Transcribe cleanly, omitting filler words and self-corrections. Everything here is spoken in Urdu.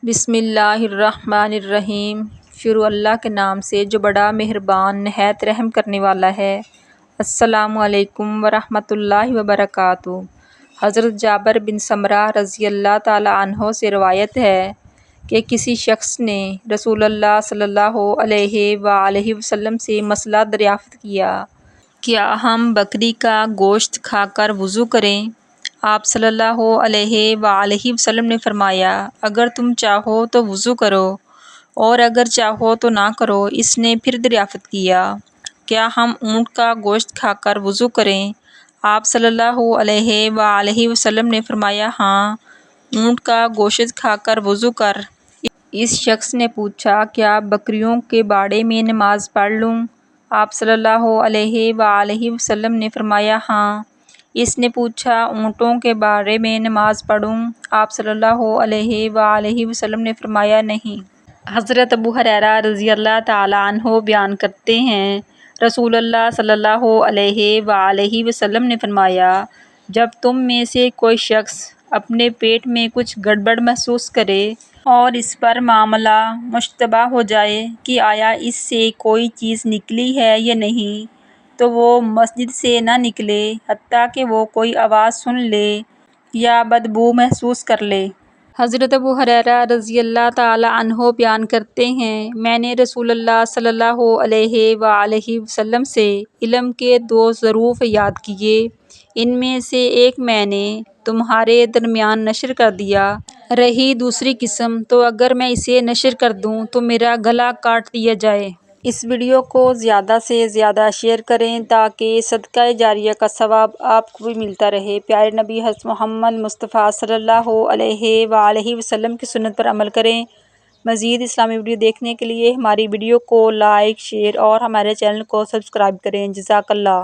بسم اللہ الرحمن الرحیم۔ شروع اللہ کے نام سے جو بڑا مہربان نہایت رحم کرنے والا ہے۔ السلام علیکم ورحمۃ اللہ وبرکاتہ۔ حضرت جابر بن سمرہ رضی اللہ تعالیٰ عنہ سے روایت ہے کہ کسی شخص نے رسول اللہ صلی اللہ علیہ وآلہ وسلم سے مسئلہ دریافت کیا، کیا ہم بکری کا گوشت کھا کر وضو کریں؟ آپ صلی اللہ علیہ وآلہ وسلم نے فرمایا، اگر تم چاہو تو وضو کرو اور اگر چاہو تو نہ کرو۔ اس نے پھر دریافت کیا، کیا ہم اونٹ کا گوشت کھا کر وضو کریں؟ آپ صلی اللہ علیہ وآلہ وسلم نے فرمایا، ہاں، اونٹ کا گوشت کھا کر وضو کر۔ اس شخص نے پوچھا، کیا بکریوں کے باڑے میں نماز پڑھ لوں؟ آپ صلی اللہ علیہ وآلہ وسلم نے فرمایا، ہاں۔ اس نے پوچھا، اونٹوں کے بارے میں نماز پڑھوں؟ آپ صلی اللہ علیہ وآلہ وسلم نے فرمایا، نہیں۔ حضرت ابو ہریرہ رضی اللہ تعالیٰ عنہ بیان کرتے ہیں، رسول اللہ صلی اللہ علیہ وآلہ وسلم نے فرمایا، جب تم میں سے کوئی شخص اپنے پیٹ میں کچھ گڑبڑ محسوس کرے اور اس پر معاملہ مشتبہ ہو جائے کہ آیا اس سے کوئی چیز نکلی ہے یا نہیں، تو وہ مسجد سے نہ نکلے حتیٰ کہ وہ کوئی آواز سن لے یا بدبو محسوس کر لے۔ حضرت ابو ہریرہ رضی اللہ تعالیٰ عنہ بیان کرتے ہیں، میں نے رسول اللہ صلی اللہ علیہ وآلہ وسلم سے علم کے 2 ظروف یاد کیے، ان میں سے ایک میں نے تمہارے درمیان نشر کر دیا، رہی دوسری قسم تو اگر میں اسے نشر کر دوں تو میرا گلا کاٹ دیا جائے۔ اس ویڈیو کو زیادہ سے زیادہ شیئر کریں تاکہ صدقہ جاریہ کا ثواب آپ کو بھی ملتا رہے۔ پیارے نبی حضرت محمد مصطفیٰ صلی اللہ علیہ وآلہ وسلم کی سنت پر عمل کریں۔ مزید اسلامی ویڈیو دیکھنے کے لیے ہماری ویڈیو کو لائک، شیئر اور ہمارے چینل کو سبسکرائب کریں۔ جزاک اللہ۔